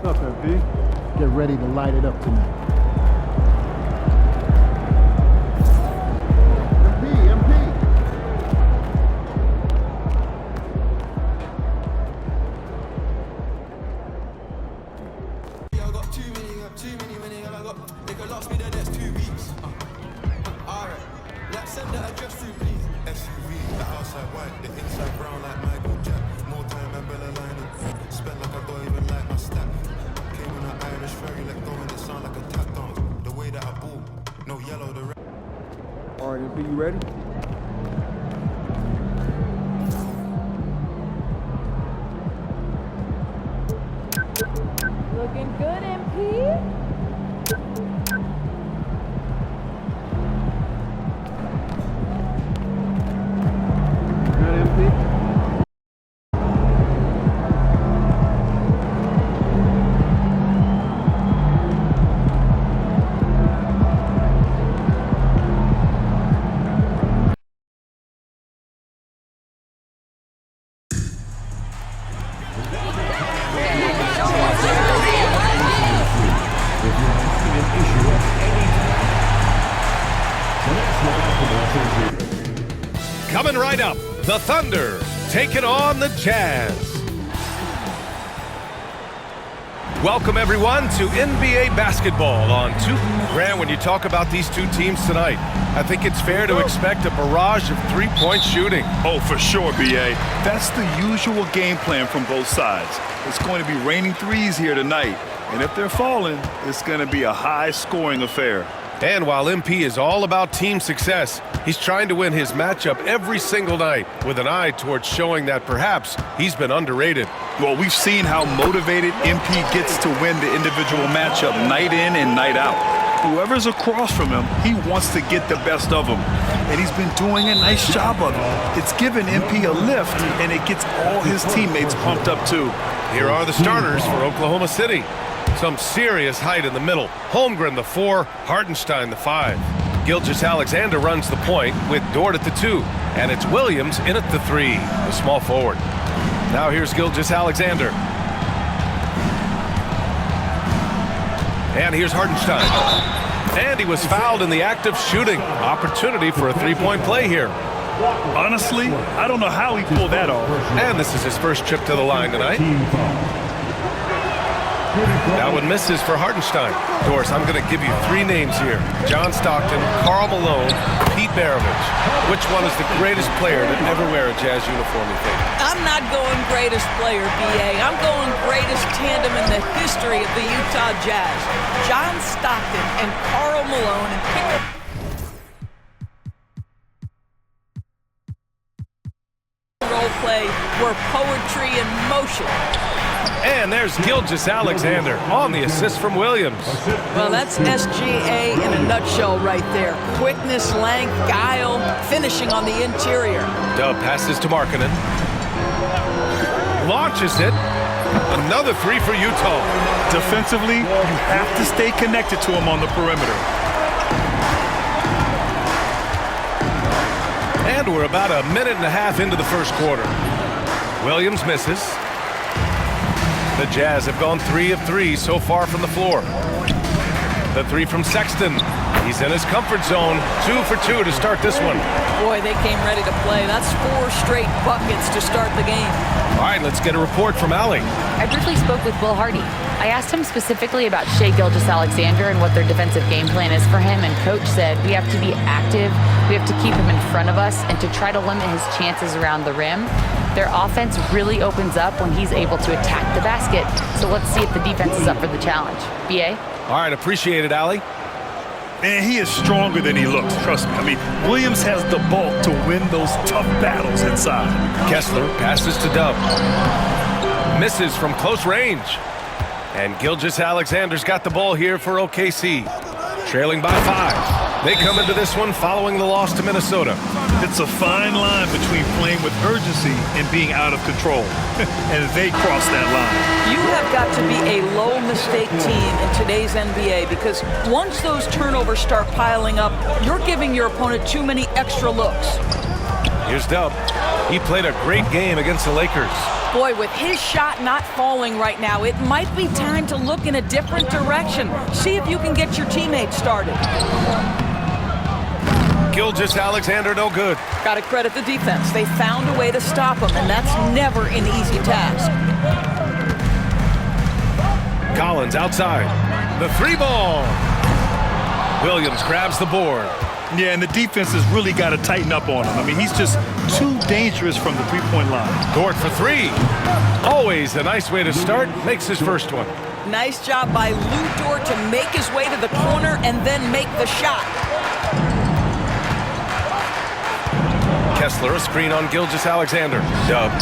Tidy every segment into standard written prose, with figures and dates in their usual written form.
What's up, MP? Get ready to light it up tonight. MP! I got too many winning, and I got, they could last me the next 2 weeks. Alright, let's send the address through, please. SUV, the outside white, the inside brown like Michael Jack. More time than Bella Liner. Spent like I don't even like my stack. Came on an Irish ferry, let go and it sound like a tap dance. The way that I ball, no yellow, the red. Alright, MP, you ready? Looking good, MP. Good, MP? Coming right up, the Thunder taking on the Jazz. Welcome everyone to NBA basketball on Grant, when you talk about these two teams tonight, I think it's fair to expect a barrage of three-point shooting. Oh, for sure, B.A. That's the usual game plan from both sides. It's going to be raining threes here tonight, and if they're falling, it's going to be a high-scoring affair. And while MP is all about team success, he's trying to win his matchup every single night with an eye towards showing that perhaps he's been underrated. Well, we've seen how motivated MP gets to win the individual matchup night in and night out. Whoever's across from him, he wants to get the best of him. And he's been doing a nice job of it. It's given MP a lift, and it gets all his teammates pumped up too. Here are the starters for Oklahoma City. Some serious height in the middle. Holmgren the 4, Hartenstein the 5. Gilgeous-Alexander runs the point with Dort at the 2. And it's Williams in at the 3, the small forward. Now here's Gilgeous-Alexander. And here's Hartenstein. And he was fouled in the act of shooting. Opportunity for a three-point play here. Honestly, I don't know how he pulled that off. And this is his first trip to the line tonight. That one misses for Hartenstein. Doris, I'm going to give you 3 names here. John Stockton, Karl Malone, Pete Maravich. Which one is the greatest player to ever wear a Jazz uniform, you think? I'm not going greatest player, B.A. I'm going greatest tandem in the history of the Utah Jazz. John Stockton and Karl Malone. And pick up role play were poetry in motion. And there's Gilgeous-Alexander on the assist from Williams. Well, that's SGA in a nutshell right there. Quickness, length, guile, finishing on the interior. Dub passes to Markkanen. Launches it. Another 3 for Utah. Defensively, you have to stay connected to him on the perimeter. And we're about a minute and a half into the first quarter. Williams misses. The Jazz have gone 3 of 3 so far from the floor. The 3 from Sexton. He's in his comfort zone. 2 for 2 to start this one. Boy, they came ready to play. That's 4 straight buckets to start the game. All right, let's get a report from Allie. I briefly spoke with Will Hardy. I asked him specifically about Shai Gilgeous-Alexander and what their defensive game plan is for him, and Coach said we have to be active, we have to keep him in front of us, and to try to limit his chances around the rim. Their offense really opens up when he's able to attack the basket, so let's see if the defense is up for the challenge. B.A.? All right, appreciate it, Allie. Man, he is stronger than he looks, trust me. I mean, Williams has the bulk to win those tough battles inside. Kessler passes to Dub. Misses from close range. And Gilgeous-Alexander's got the ball here for OKC. Trailing by 5. They come into this one following the loss to Minnesota. It's a fine line between playing with urgency and being out of control. And they cross that line. You have got to be a low-mistake team in today's NBA because once those turnovers start piling up, you're giving your opponent too many extra looks. Here's Dub. He played a great game against the Lakers. Boy, with his shot not falling right now, it might be time to look in a different direction. See if you can get your teammates started. Gilgeous-Alexander, no good. Got to credit the defense. They found a way to stop him, and that's never an easy task. Collins outside. The 3-ball. Williams grabs the board. Yeah, and the defense has really got to tighten up on him. I mean, he's just too dangerous from the three-point line. Dort for 3. Always a nice way to start. Makes his first one. Nice job by Lou Dort to make his way to the corner and then make the shot. Kessler, a screen on Gilgeous-Alexander. Dub.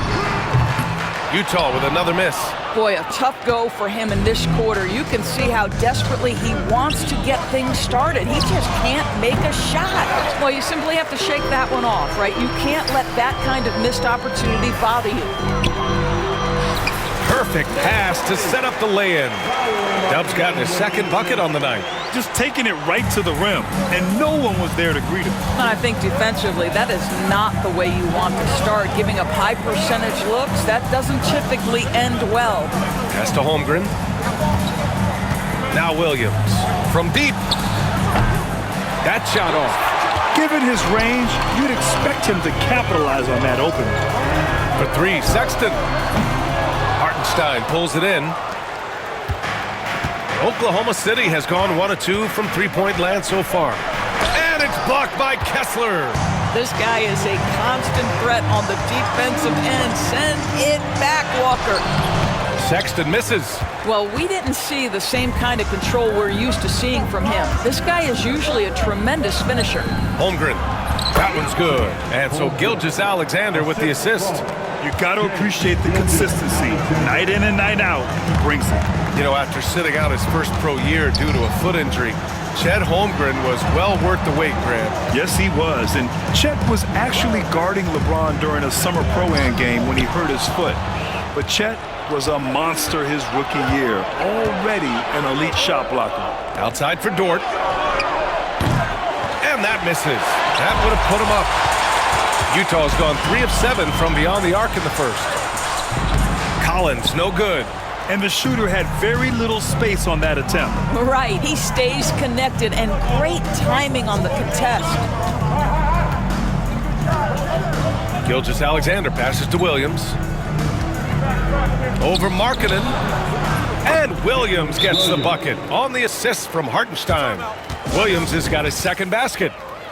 Utah with another miss. Boy, a tough go for him in this quarter. You can see how desperately he wants to get things started. He just can't make a shot. Well, you simply have to shake that one off, right? You can't let that kind of missed opportunity bother you. Perfect pass to set up the lay-in. Dub's gotten his second bucket on the night. Just taking it right to the rim, and no one was there to greet him. And I think defensively, that is not the way you want to start. Giving up high percentage looks, that doesn't typically end well. Pass to Holmgren. Now Williams from deep. That shot off. Given his range, you'd expect him to capitalize on that opening. For 3, Sexton. Hartenstein pulls it in. Oklahoma City has gone 1 of 2 from three-point land so far. And it's blocked by Kessler. This guy is a constant threat on the defensive end. Send it back, Walker. Sexton misses. Well, we didn't see the same kind of control we're used to seeing from him. This guy is usually a tremendous finisher. Holmgren. That one's good. And so Gilgeous-Alexander with the assist. You got to appreciate the consistency. Night in and night out, he brings it. You know, after sitting out his first pro year due to a foot injury, Chet Holmgren was well worth the wait, Grant. Yes, he was. And Chet was actually guarding LeBron during a summer pro-am game when he hurt his foot. But Chet was a monster his rookie year. Already an elite shot blocker. Outside for Dort. And that misses. That would have put him up. Utah's gone 3 of 7 from beyond the arc in the first. Collins, no good. And the shooter had very little space on that attempt. Right, he stays connected and great timing on the contest. Gilgeous-Alexander passes to Williams. Over Markkanen. And Williams gets the bucket on the assist from Hartenstein. Williams has got his second basket.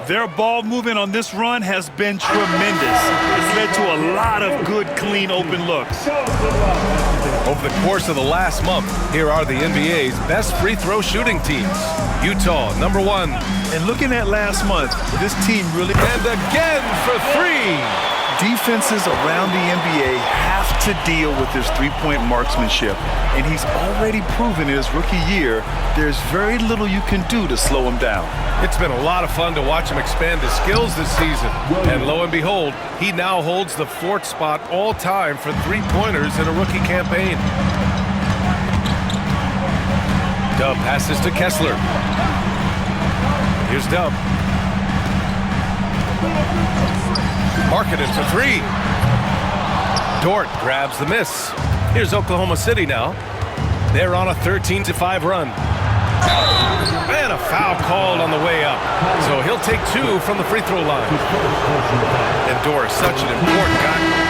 Their ball movement on this run has been tremendous. It's led to a lot of good, clean, open looks. Over the course of the last month, here are the NBA's best free throw shooting teams. Utah, number 1. And looking at last month, this team really... And again for 3. Defenses around the NBA have to deal with his three-point marksmanship. And he's already proven in his rookie year, there's very little you can do to slow him down. It's been a lot of fun to watch him expand his skills this season. And lo and behold, he now holds the 4th spot all time for three-pointers in a rookie campaign. Dub passes to Kessler. Here's Dub. Markkanen for 3. Dort grabs the miss. Here's Oklahoma City now. They're on a 13-5 run. And a foul called on the way up. So he'll take 2 from the free throw line. And Dort is such an important guy.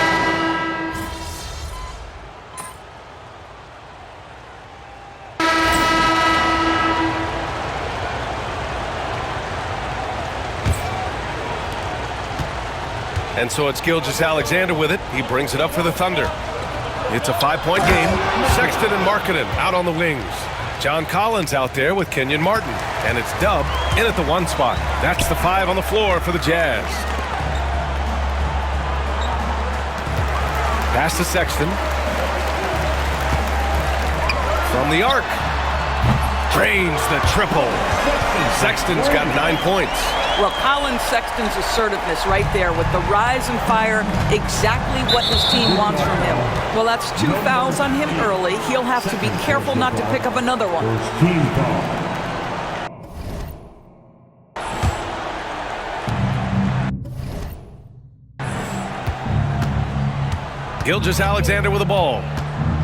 And so it's Gilgeous-Alexander with it. He brings it up for the Thunder. It's a 5-point game. Sexton and Markkanen out on the wings. John Collins out there with Kenyon Martin. And it's Dub in at the 1 spot. That's the 5 on the floor for the Jazz. Pass to Sexton. From the arc. Drains the triple. Sexton's got 9 points. Well, Colin Sexton's assertiveness right there with the rise and fire, exactly what his team wants from him. Well, that's 2 fouls on him early. He'll have to be careful not to pick up another one. Gilgeous-Alexander with the ball.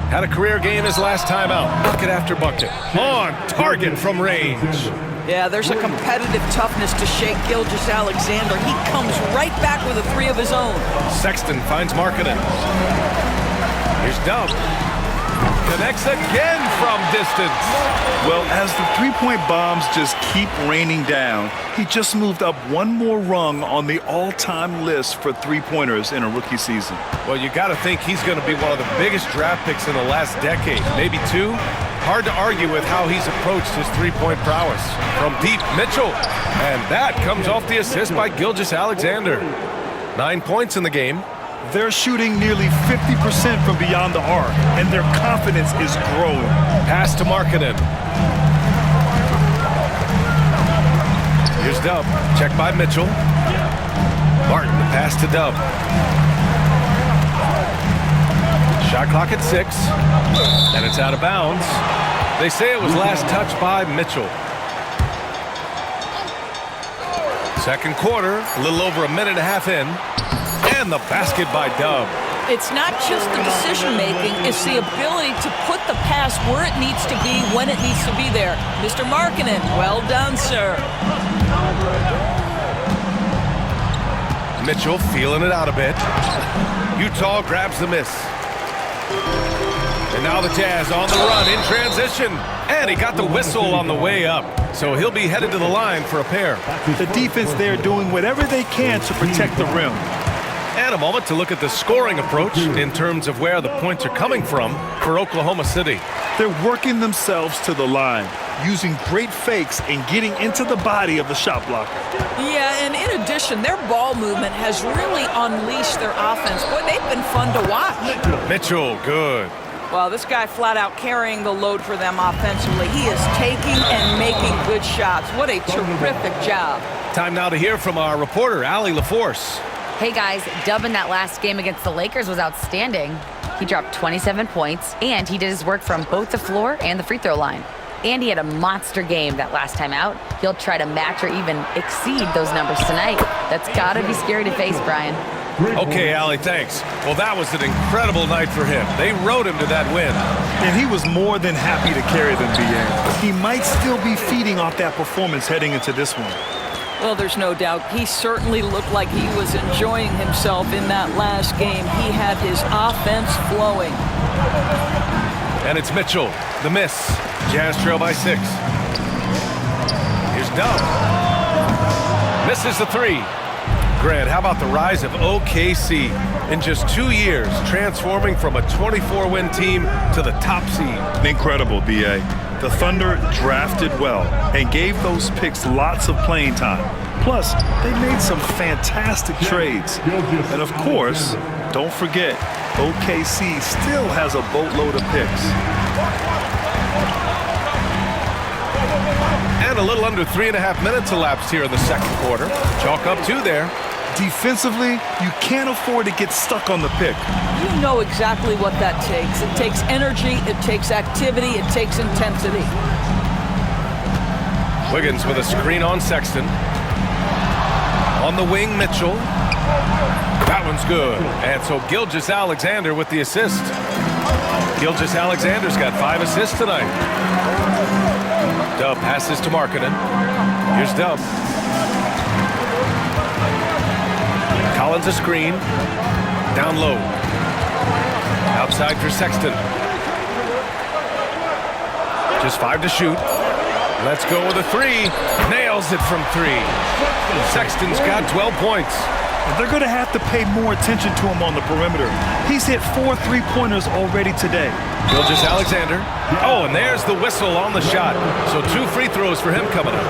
Had a career game his last time out. Bucket after bucket. On target from range. Yeah, there's a competitive toughness to Shai Gilgeous-Alexander. He comes right back with a three of his own. Sexton finds Markkanen. Here's Dub. Connects again from distance. Well, as the three-point bombs just keep raining down, he just moved up one more rung on the all-time list for three-pointers in a rookie season. Well, you got to think he's going to be one of the biggest draft picks in the last decade, maybe two. Hard to argue with how he's approached his three-point prowess. From deep, Mitchell. And that comes off the assist by Gilgeous-Alexander. 9 points in the game. They're shooting nearly 50% from beyond the arc, and their confidence is growing. Pass to Markkanen. Here's Dub. Check by Mitchell. Martin, the pass to Dub. Shot clock at 6. And it's out of bounds. They say it was last touched by Mitchell. Second quarter, a little over a minute and a half in. And the basket by Dub. It's not just the decision-making, it's the ability to put the pass where it needs to be, when it needs to be there. Mr. Markkanen, well done, sir. Mitchell feeling it out a bit. Utah grabs the miss. And now the Jazz on the run in transition. And he got the whistle on the way up. So he'll be headed to the line for a pair. The defense there doing whatever they can to protect the rim. And a moment to look at the scoring approach in terms of where the points are coming from for Oklahoma City. They're working themselves to the line, using great fakes and getting into the body of the shot blocker. Yeah, and in addition, their ball movement has really unleashed their offense. Boy, they've been fun to watch. Mitchell, good. Well, this guy flat out carrying the load for them offensively. He is taking and making good shots. What a terrific job. Time now to hear from our reporter, Allie LaForce. Hey guys, Dub in that last game against the Lakers was outstanding. He dropped 27 points, and he did his work from both the floor and the free throw line. And he had a monster game that last time out. He'll try to match or even exceed those numbers tonight. That's gotta be scary to face, Brian. Okay, Allie, thanks. Well, that was an incredible night for him. They rode him to that win. And he was more than happy to carry them, BA. He might still be feeding off that performance heading into this one. Well, there's no doubt. He certainly looked like he was enjoying himself in that last game. He had his offense flowing. And it's Mitchell, the miss. Jazz trail by 6. Here's Dub. Misses the 3. Grant, how about the rise of OKC in just 2 years, transforming from a 24-win team to the top seed? Incredible, BA. The Thunder drafted well and gave those picks lots of playing time. Plus, they made some fantastic trades. And of course, don't forget, OKC still has a boatload of picks. And a little under 3.5 minutes elapsed here in the second quarter. Chalk up 2 there. Defensively, you can't afford to get stuck on the pick. You know exactly what that takes. It takes energy, it takes activity, it takes intensity. Wiggins with a screen on Sexton. On the wing, Mitchell. That one's good. And so Gilgeous-Alexander with the assist. Gilgeous-Alexander's got 5 assists tonight. Dub passes to Markkanen. Here's Dub. Collins a screen. Down low. Outside for Sexton. Just 5 to shoot. Let's go with a 3. Nails it from 3. Sexton's got 12 points. They're going to have to pay more attention to him on the perimeter. He's hit 4 3-pointers already today. Gilgeous-Alexander. Oh, and there's the whistle on the shot. So 2 free throws for him coming up.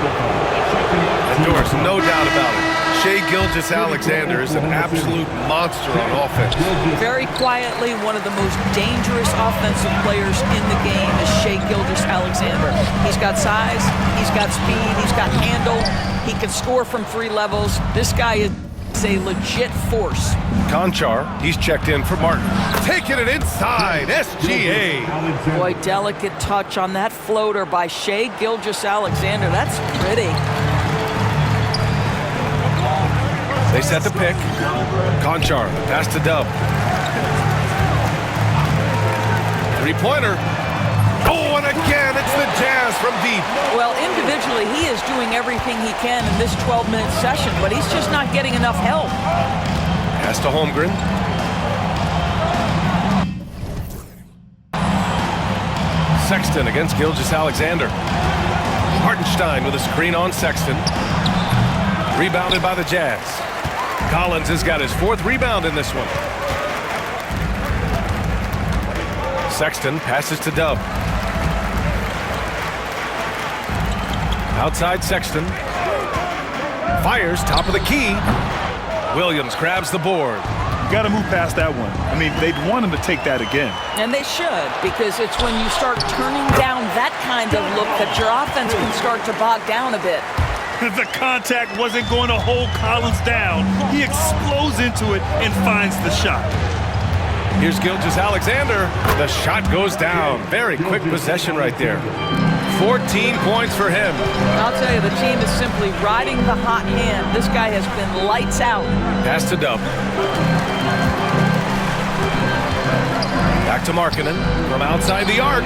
And Doris, no doubt about it. Shai Gilgeous-Alexander is an absolute monster on offense. Very quietly, one of the most dangerous offensive players in the game is Shai Gilgeous-Alexander. He's got size, he's got speed, he's got handle. He can score from 3 levels. This guy is a legit force. Conchar, he's checked in for Martin. Taking it inside, SGA. Boy, delicate touch on that floater by Shai Gilgeous-Alexander. That's pretty. They set the pick. Conchar, pass to Dub. Three-pointer. Oh, and again, it's the Jazz from deep. Well, individually, he is doing everything he can in this 12-minute session, but he's just not getting enough help. Pass to Holmgren. Sexton against Gilgeous-Alexander. Hartenstein with a screen on Sexton. Rebounded by the Jazz. Collins has got his 4th rebound in this one. Sexton passes to Dub. Outside Sexton. Fires top of the key. Williams grabs the board. Got to move past that one. I mean, they'd want him to take that again. And they should, because it's when you start turning down that kind of look that your offense can start to bog down a bit. The contact wasn't going to hold Collins down. He explodes into it and finds the shot. Here's Gilgeous-Alexander. The shot goes down. Very quick possession right there. 14 points for him. I'll tell you, the team is simply riding the hot hand. This guy has been lights out. Pass to Dub. Back to Markkanen from outside the arc.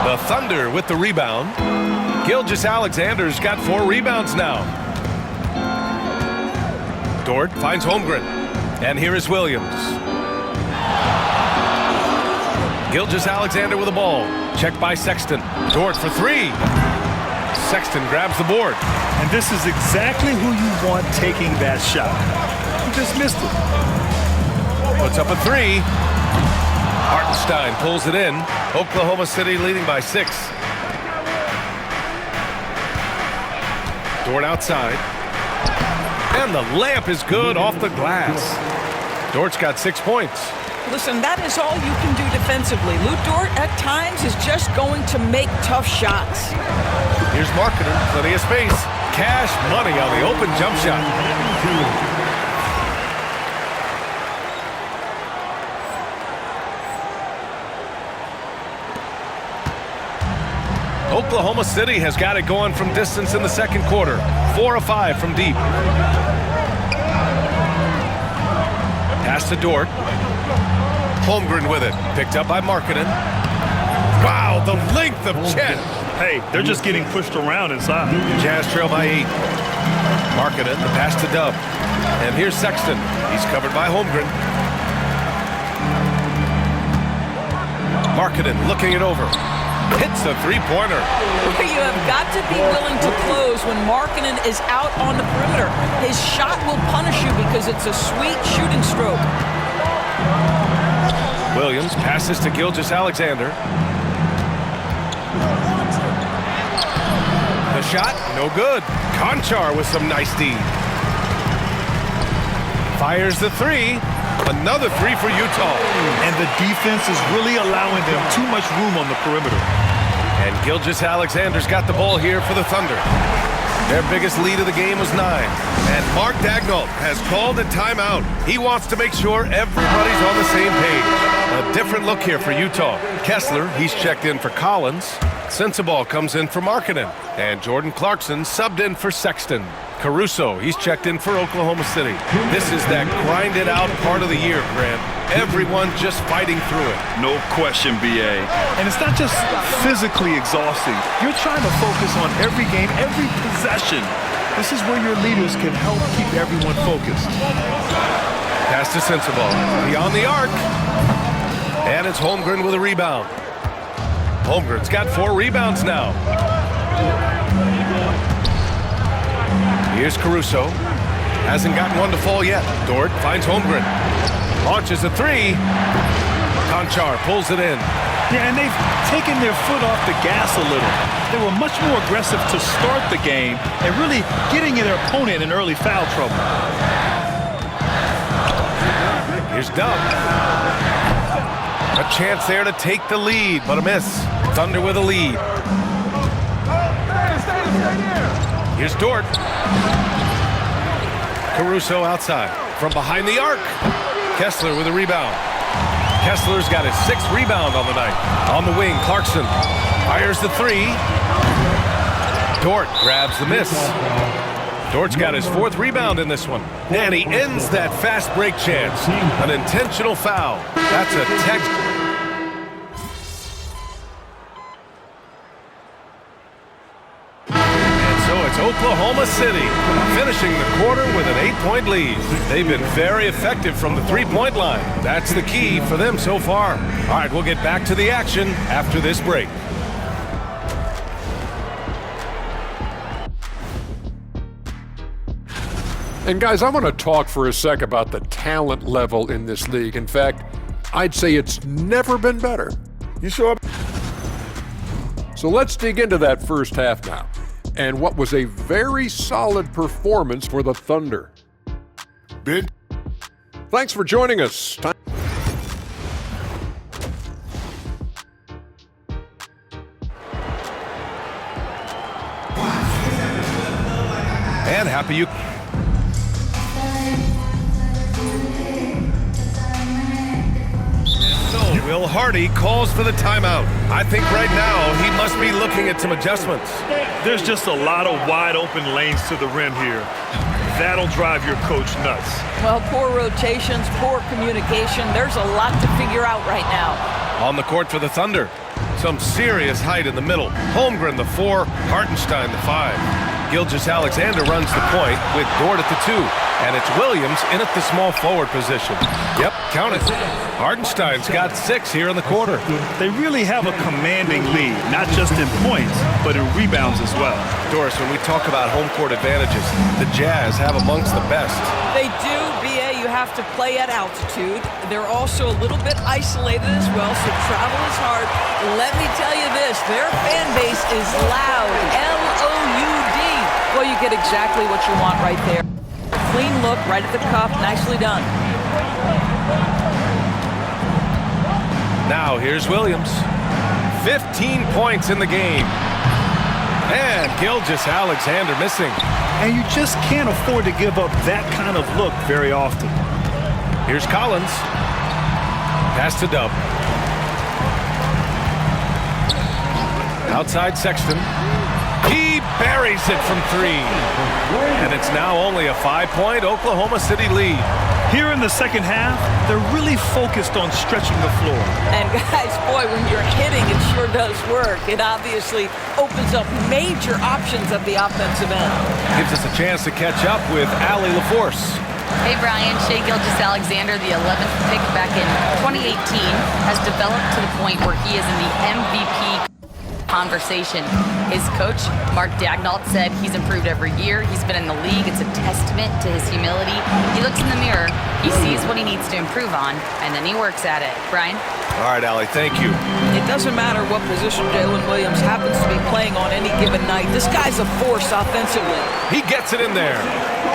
The Thunder with the rebound. Gilgeous-Alexander's got 4 rebounds now. Dort finds Holmgren. And here is Williams. Gilgeous-Alexander with the ball. Checked by Sexton. Dort for 3. Sexton grabs the board. And this is exactly who you want taking that shot. He just missed it. Puts up a 3. Hartenstein pulls it in. Oklahoma City leading by 6. Dort outside. And the layup is good off the glass. Dort's got 6 points. Listen, that is all you can do defensively. Lou Dort, at times, is just going to make tough shots. Here's Markkanen, plenty of space. Cash money on the open jump shot. Oklahoma City has got it going from distance in the second quarter. 4 of 5 from deep. Pass to Dort. Holmgren with it. Picked up by Markkanen. Wow, the length of Chet. Hey, they're just getting pushed around inside. Jazz trail by 8. Markkanen, the pass to Dub. And here's Sexton. He's covered by Holmgren. Markkanen looking it over. Hits a three-pointer. You have got to be willing to close when Markkanen is out on the perimeter. His shot will punish you because it's a sweet shooting stroke. Williams passes to Gilgeous-Alexander. The shot, no good. Konchar with some nice D. Fires the 3. Another 3 for Utah. And the defense is really allowing them too much room on the perimeter. And Gilgeous-Alexander's got the ball here for the Thunder. Their biggest lead of the game was 9. And Mark Daigneault has called a timeout. He wants to make sure everybody's on the same page. A different look here for Utah. Kessler, he's checked in for Collins. Sensabaugh comes in for Markkanen. And Jordan Clarkson subbed in for Sexton. Caruso, he's checked in for Oklahoma City. This is that grinded out part of the year, Grant. Everyone just fighting through it. No question, B.A. And it's not just physically exhausting. You're trying to focus on every game, every possession. This is where your leaders can help keep everyone focused. Pass to Sensabaugh. Beyond the arc. And it's Holmgren with a rebound. Holmgren's got 4 rebounds now. Here's Caruso. Hasn't gotten one to fall yet. Dort finds Holmgren. Launches a 3. Konchar pulls it in. Yeah, and they've taken their foot off the gas a little. They were much more aggressive to start the game and really getting their opponent in early foul trouble. Here's Dub. A chance there to take the lead, but a miss. Thunder with a lead. Here's Dort. Caruso outside. From behind the arc. Kessler with a rebound. Kessler's got his 6th rebound on the night. On the wing, Clarkson fires the 3. Dort grabs the miss. Dort's got his 4th rebound in this one. And he ends that fast break chance. An intentional foul. That's a text. it's Oklahoma City, finishing the quarter with an 8-point lead. They've been very effective from the three-point line. That's the key for them so far. All right, we'll get back to the action after this break. And guys, I want to talk for a sec about the talent level in this league. In fact, I'd say it's never been better. You sure? So let's dig into that first half now, and what was a very solid performance for the Thunder. Big. Thanks for joining us. And happy you... Will Hardy calls for the timeout. I think right now he must be looking at some adjustments. There's just a lot of wide open lanes to the rim here. That'll drive your coach nuts. Well, poor rotations, poor communication. There's a lot to figure out right now. On the court for the Thunder, some serious height in the middle. Holmgren the 4, Hartenstein the 5. Gilgeous-Alexander runs the point with Dort at the 2. And it's Williams in at the small forward position. Yep, count it. Hartenstein's got 6 here in the quarter. They really have a commanding lead, not just in points, but in rebounds as well. Doris, when we talk about home court advantages, the Jazz have amongst the best. They do, B.A. You have to play at altitude. They're also a little bit isolated as well, so travel is hard. Let me tell you this, their fan base is loud, L-O-U-D. Well, you get exactly what you want right there. Clean look, right at the cup, nicely done. Now here's Williams. 15 points in the game. And Gilgeous-Alexander missing. And you just can't afford to give up that kind of look very often. Here's Collins. Pass to Dub. Outside Sexton. He buries it from 3. And it's now only a 5-point Oklahoma City lead. Here in the second half, they're really focused on stretching the floor. And guys, boy, when you're hitting, it sure does work. It obviously opens up major options at the offensive end. Gives us a chance to catch up with Allie LaForce. Hey, Brian, Shai Gilgeous-Alexander, the 11th pick back in 2018, has developed to the point where he is in the MVP conversation. His coach, Mark Daigneault, said he's improved every year. He's been in the league. It's a testament to his humility. He looks in the mirror, he sees what he needs to improve on, and then he works at it. Brian? All right, Allie, thank you. It doesn't matter what position Jalen Williams happens to be playing on any given night. This guy's a force offensively. He gets it in there.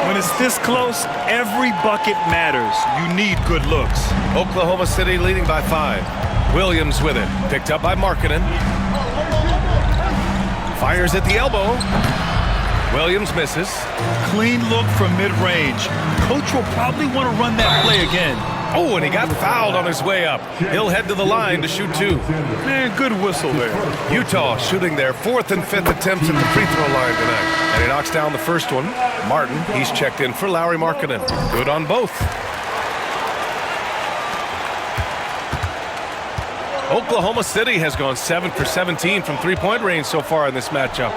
When it's this close, every bucket matters. You need good looks. Oklahoma City leading by 5. Williams with it. Picked up by Markkanen. Fires at the elbow. Williams misses. Clean look from mid-range. Coach will probably want to run that play again. Oh, and he got fouled on his way up. He'll head to the line to shoot 2. Man, good whistle there. Utah shooting their 4th and 5th attempts at the free throw line tonight. And he knocks down the first one. Martin, he's checked in for Lauri Markkanen. Good on both. Oklahoma City has gone 7 for 17 from three-point range so far in this matchup.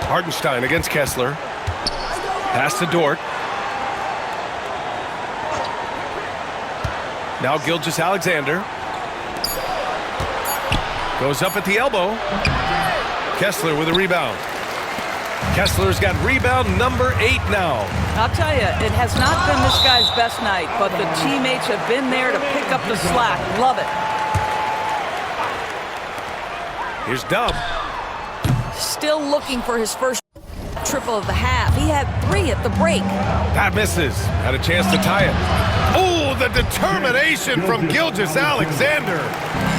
Hartenstein against Kessler. Pass to Dort. Now Gilgeous-Alexander. Goes up at the elbow. Kessler with a rebound. Kessler's got rebound number 8 now. I'll tell you, it has not been this guy's best night, but the teammates have been there to pick up the slack. Love it. Here's Dub. Still looking for his first triple of the half. He had 3 at the break. That misses. Had a chance to tie it. Oh, the determination from Gilgeous-Alexander.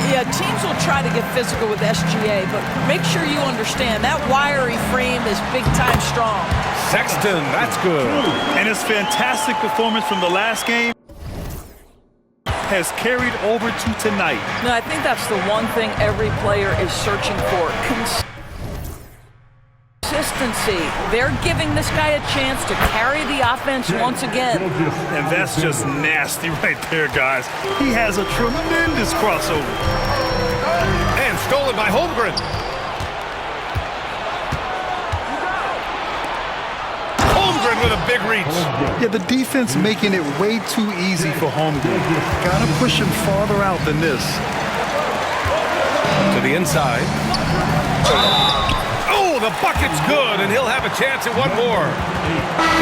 Yeah, teams will try to get physical with SGA, but make sure you understand that wiry frame is big-time strong. Sexton, that's good. And his fantastic performance from the last game has carried over to tonight. No, I think that's the one thing every player is searching for. Consistency. They're giving this guy a chance to carry the offense once again. And that's just nasty right there, guys. He has a tremendous crossover. And stolen by Holmgren. Holmgren with a big reach. Yeah, the defense making it way too easy for Holmgren. Gotta push him farther out than this. To the inside. Oh, the bucket's good, and he'll have a chance at one more.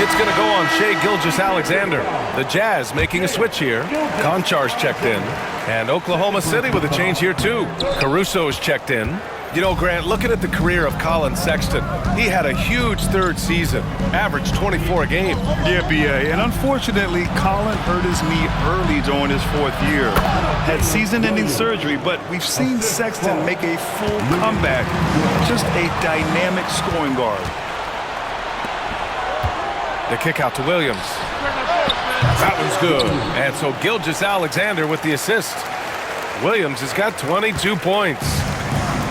It's going to go on Shai Gilgeous-Alexander. The Jazz making a switch here. Konchar's checked in. And Oklahoma City with a change here, too. Caruso's checked in. You know, Grant, looking at the career of Colin Sexton, he had a huge third season, averaged 24 a game. Yeah, B.A., and unfortunately, Colin hurt his knee early during his 4th year. Had season-ending surgery, but we've seen Sexton make a full comeback. Just a dynamic scoring guard. The kick out to Williams. That one's good. And so Gilgeous-Alexander with the assist. Williams has got 22 points.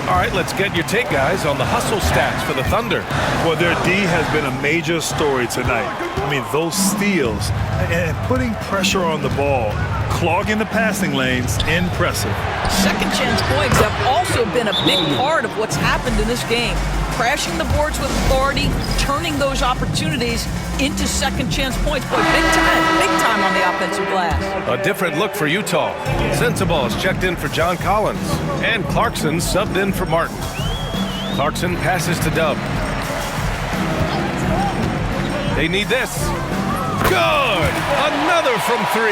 All right, let's get your take, guys, on the hustle stats for the Thunder. Well, their D has been a major story tonight. I mean, those steals and putting pressure on the ball, clogging the passing lanes, impressive. Second chance points have also been a big part of what's happened in this game. Crashing the boards with authority, turning those opportunities into second chance points. Boy, big time on the offensive glass. A different look for Utah. Sensabaugh is checked in for John Collins. And Clarkson subbed in for Martin. Clarkson passes to Dub. They need this. Good! Another from 3.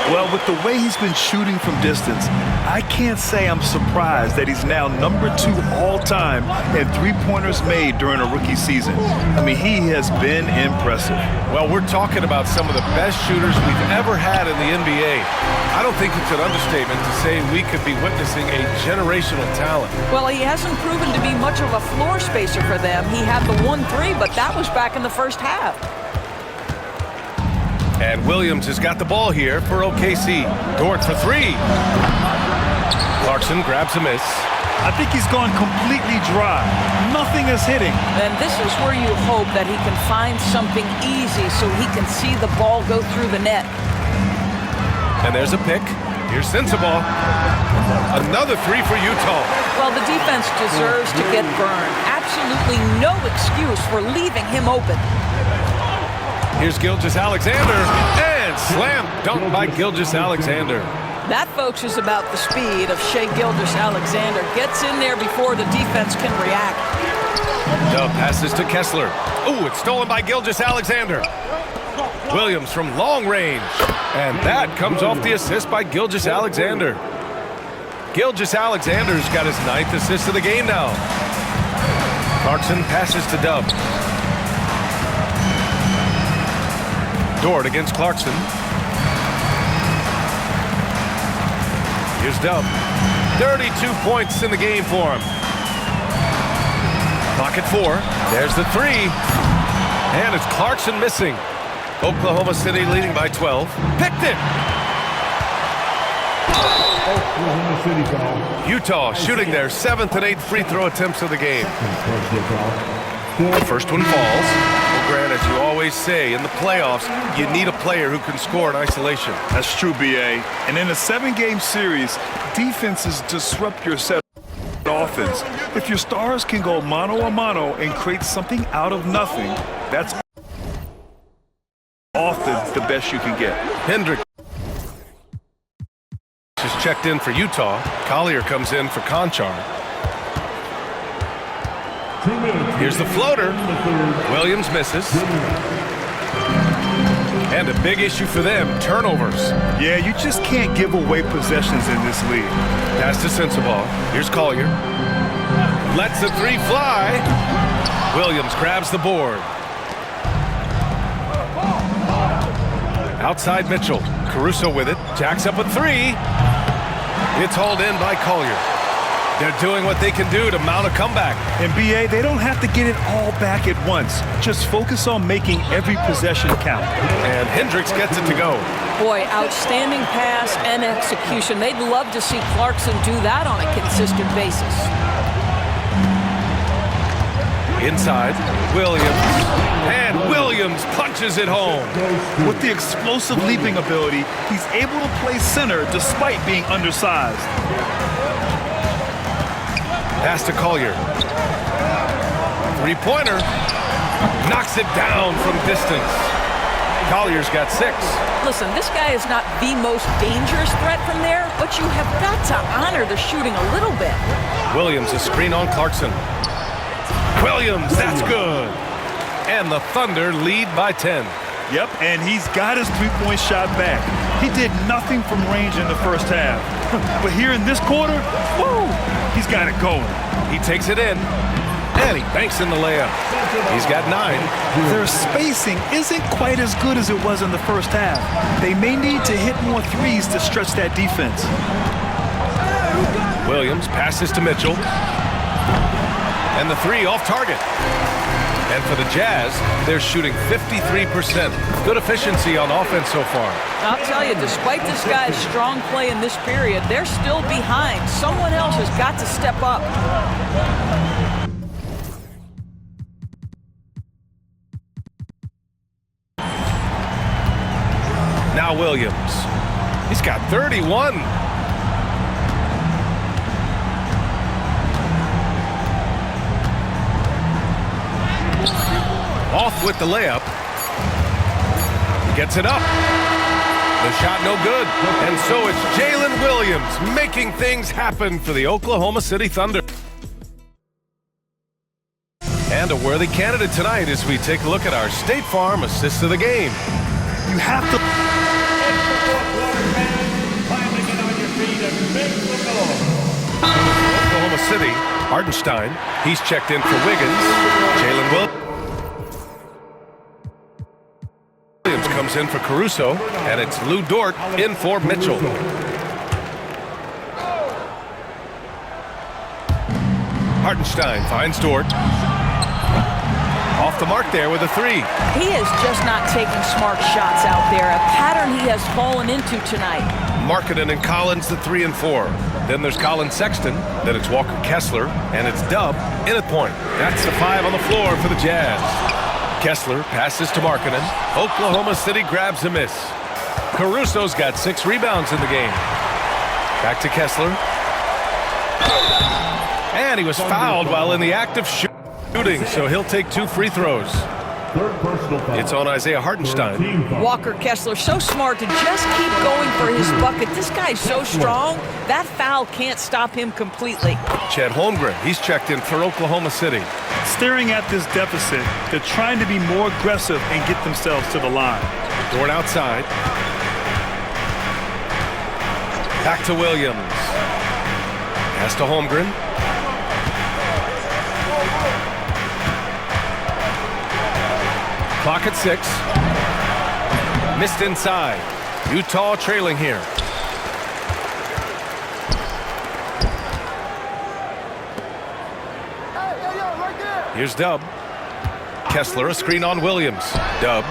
Well, with the way he's been shooting from distance, I can't say I'm surprised that he's now number 2 all-time in three-pointers made during a rookie season. I mean, he has been impressive. Well, we're talking about some of the best shooters we've ever had in the NBA. I don't think it's an understatement to say we could be witnessing a generational talent. Well, he hasn't proven to be much of a floor spacer for them. He had the 1-3, but that was back in the first half. And Williams has got the ball here for OKC. Dort for 3. Clarkson grabs a miss. I think he's gone completely dry. Nothing is hitting. And this is where you hope that he can find something easy so he can see the ball go through the net. And there's a pick. Here's Sensabaugh. Another 3 for Utah. Well, the defense deserves to get burned. Absolutely no excuse for leaving him open. Here's Gilgeous-Alexander, and slam dunk by Gilgeous-Alexander. That, folks, is about the speed of Shai Gilgeous-Alexander. Gets in there before the defense can react. Dub passes to Kessler. Ooh, it's stolen by Gilgeous-Alexander. Williams from long range, and that comes off the assist by Gilgeous-Alexander. Gilgeous-Alexander's got his 9th assist of the game now. Clarkson passes to Dub. Dort against Clarkson. Here's Dub. 32 points in the game for him. Clock at 4. There's the 3. And it's Clarkson missing. Oklahoma City leading by 12. Picked it. Utah shooting their 7th and 8th free throw attempts of the game. The first one falls. Well, Grant, as you always say, in the playoffs, you need a player who can score in isolation. That's true, B.A. And in a 7-game series, defenses disrupt your set offense. If your stars can go mano-a-mano and create something out of nothing, that's often the best you can get. Hendricks is checked in for Utah. Collier comes in for Konchar. Here's the floater. Williams misses. And a big issue for them, turnovers. Yeah, you just can't give away possessions in this league. Pass to Sensabaugh. Here's Collier. Lets the 3 fly. Williams grabs the board. Outside Mitchell. Caruso with it. Jacks up a 3. It's hauled in by Collier. They're doing what they can do to mount a comeback. And B.A., they don't have to get it all back at once. Just focus on making every possession count. And Hendricks gets it to go. Boy, outstanding pass and execution. They'd love to see Clarkson do that on a consistent basis. Inside, Williams. And Williams punches it home. With the explosive leaping ability, he's able to play center despite being undersized. Pass to Collier. Three-pointer. Knocks it down from distance. Collier's got 6. Listen, this guy is not the most dangerous threat from there, but you have got to honor the shooting a little bit. Williams, a screen on Clarkson. Williams, that's good. And the Thunder lead by 10. Yep, and he's got his three-point shot back. He did nothing from range in the first half. But here in this quarter, woo, he's got it going. He takes it in, and he banks in the layup. He's got 9. Their spacing isn't quite as good as it was in the first half. They may need to hit more threes to stretch that defense. Williams passes to Mitchell. And the 3 off target. And for the Jazz, they're shooting 53%. Good efficiency on offense so far. I'll tell you, despite this guy's strong play in this period, they're still behind. Someone else has got to step up. Now Williams. He's got 31. Off with the layup. Gets it up. The shot no good. And so it's Jalen Williams making things happen for the Oklahoma City Thunder. And a worthy candidate tonight as we take a look at our State Farm assist of the game. You have to... Oklahoma City, Hartenstein. He's checked in for Wiggins. Jalen Williams comes in for Caruso, and it's Lou Dort in for Mitchell. Hartenstein finds Dort. Off the mark there with a 3. He is just not taking smart shots out there, a pattern he has fallen into tonight. Markkanen and Collins, the 3 and 4. Then there's Colin Sexton. Then it's Walker Kessler, and it's Dub in at point. That's the 5 on the floor for the Jazz. Kessler passes to Markkanen. Oklahoma City grabs a miss. Caruso's got 6 rebounds in the game. Back to Kessler. And he was fouled while in the act of shooting, so he'll take 2 free throws. It's on Isaiah Hartenstein. Walker Kessler, so smart to just keep going for his bucket. This guy's so strong, that foul can't stop him completely. Chet Holmgren, he's checked in for Oklahoma City. Staring at this deficit, they're trying to be more aggressive and get themselves to the line. Dort outside. Back to Williams. Pass to Holmgren. Clock at 6. Missed inside. Utah trailing here. Here's Dub. Kessler, a screen on Williams. Dub.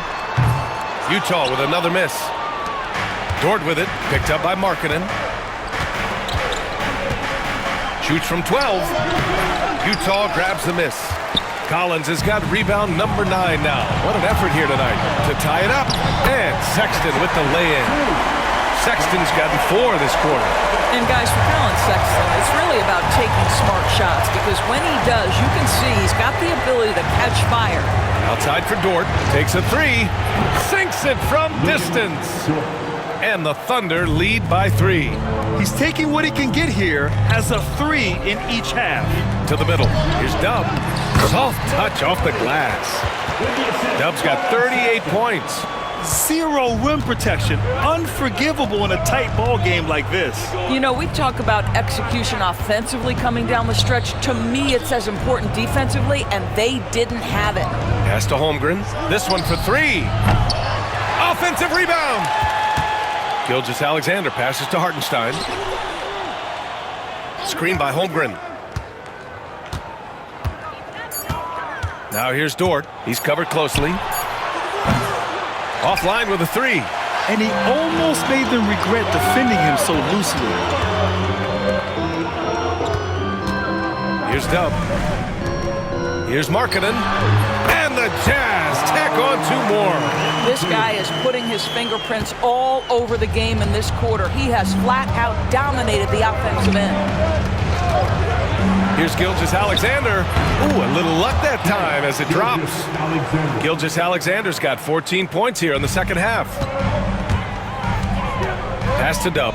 Utah with another miss. Dort with it, picked up by Markkanen. Shoots from 12. Utah grabs the miss. Collins has got rebound number 9 now. What an effort here tonight to tie it up. And Sexton with the lay-in. Sexton's gotten 4 this quarter. And guys, for Colin Sexton, it's really about taking smart shots, because when he does, you can see he's got the ability to catch fire. Outside for Dort, takes a 3, sinks it from distance. And the Thunder lead by 3. He's taking what he can get here, has a 3 in each half. To the middle, here's Dub. Soft touch off the glass. Dub's got 38 points. 0 rim protection. Unforgivable in a tight ball game like this. You know, we talk about execution offensively coming down the stretch. To me, it's as important defensively, and they didn't have it. Pass to Holmgren. This one for 3. Offensive rebound. Gilgeous-Alexander passes to Hartenstein. Screen by Holmgren. Now here's Dort. He's covered closely. Offline with a 3. And he almost made them regret defending him so loosely. Here's Dub. Here's Markkanen. And the Jazz tack on 2 more. This guy is putting his fingerprints all over the game in this quarter. He has flat out dominated the offensive end. Here's Gilgeous-Alexander. Ooh, a little luck that time as it drops. Gilgeous-Alexander's got 14 points here in the second half. Pass to Dub.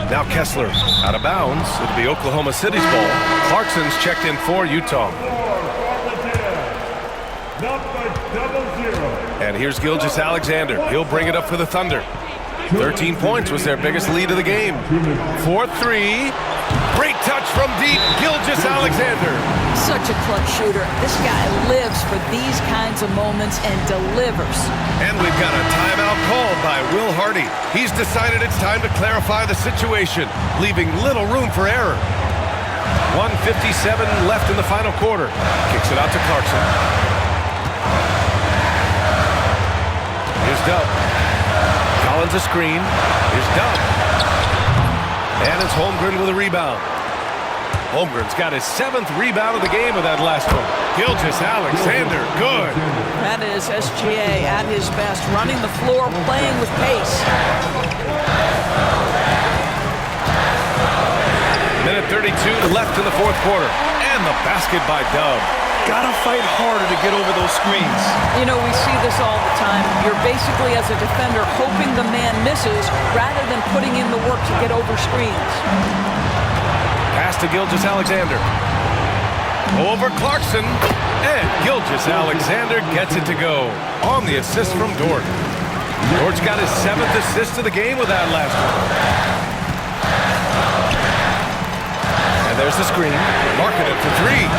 Now Kessler out of bounds. It'll be Oklahoma City's ball. Clarkson's checked in for Utah. And here's Gilgeous-Alexander. He'll bring it up for the Thunder. 13 points was their biggest lead of the game. 4-3. Great touch from deep. Gilgeous-Alexander. Such a clutch shooter. This guy lives for these kinds of moments and delivers. And we've got a timeout called by Will Hardy. He's decided it's time to clarify the situation, leaving little room for error. 1:57 left in the final quarter. Kicks it out to Clarkson. Here's Dub. Collins a screen. Here's Dub. And it's Holmgren with a rebound. Holmgren's got his 7th rebound of the game with that last one. Gilgeous-Alexander, good. That is SGA at his best, running the floor, playing with pace. Minute 32 left in the fourth quarter. And the basket by Dub. Gotta fight harder to get over those screens. You know, we see this all the time. You're basically, as a defender, hoping the man misses rather than putting in the work to get over screens. Pass to Gilgeous-Alexander. Over Clarkson. And Gilgeous-Alexander gets it to go on the assist from Dort. Dort's got his 7th assist of the game with that last one. And there's the screen. Marking it for 3.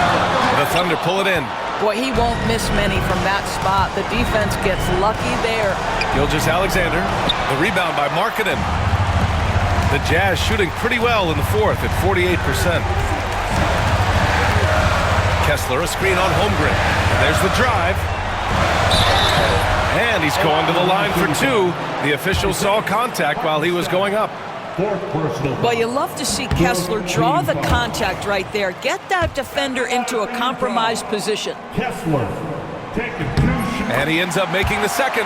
The Thunder pull it in. Boy, he won't miss many from that spot. The defense gets lucky there. Gilgeous-Alexander. The rebound by Markkanen. The Jazz shooting pretty well in the fourth at 48%. Kessler, a screen on Holmgren. And there's the drive. And he's going to the line for 2. The official saw contact while he was going up. Well, you love to see Kessler draw the contact right there. Get that defender into a compromised position. And he ends up making the second.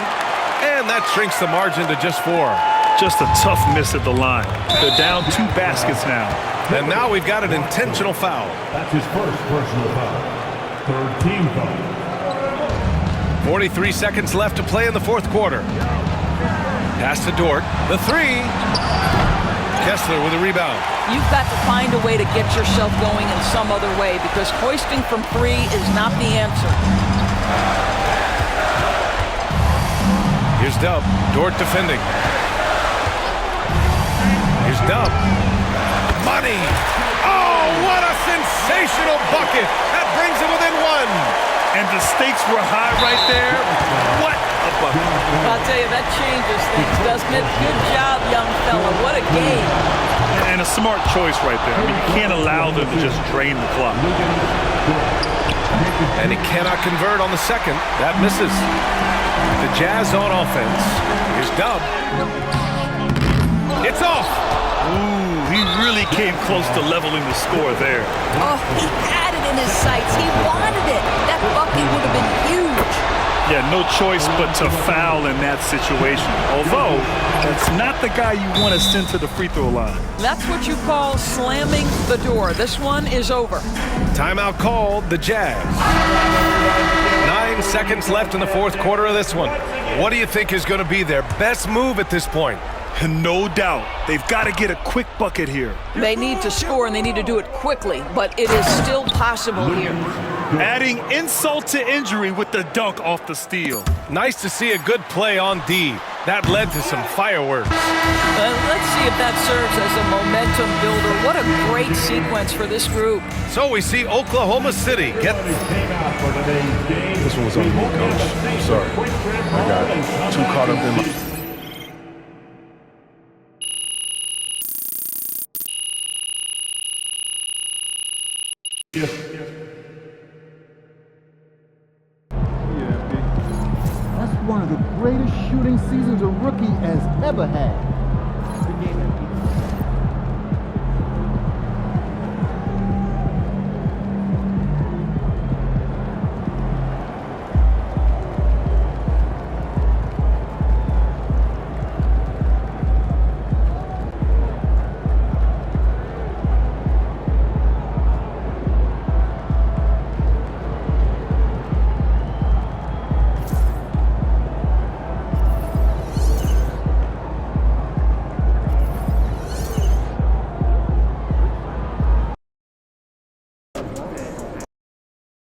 And that shrinks the margin to just 4. Just a tough miss at the line. They're down 2 baskets now. And now we've got an intentional foul. That's his first personal foul. 3rd team foul. 43 seconds left to play in the fourth quarter. Pass to Dort. The 3. Kessler with a rebound. You've got to find a way to get yourself going in some other way because hoisting from 3 is not the answer. Here's Dub. Dort defending. Here's Dub. Money. Oh, what a sensational bucket. That brings him within 1. And the stakes were high right there. What a bucket. I'll tell you, that changes things, doesn't it? Good job, young fella. What a game. And a smart choice right there. I mean, you can't allow them to just drain the clock. And he cannot convert on the second. That misses. The Jazz on offense. Here's Dub. It's off. Ooh, he really came close to leveling the score there. Oh, he had it in his sights. He wanted it. That bucket would have been huge. Yeah, no choice but to foul in that situation. Although, that's not the guy you want to send to the free throw line. That's what you call slamming the door. This one is over. Timeout called, the Jazz. 9 seconds left in the fourth quarter of this one. What do you think is going to be their best move at this point? No doubt. They've got to get a quick bucket here. They need to score, and they need to do it quickly, but it is still possible here. Adding insult to injury with the dunk off the steal. Nice to see a good play on D. That led to some fireworks. Let's see if that serves as a momentum builder. What a great sequence for this group. So we see Oklahoma City get... This one was on me, Coach. I'm sorry. I got too caught up in my... That's one of the greatest shooting seasons a rookie has ever had.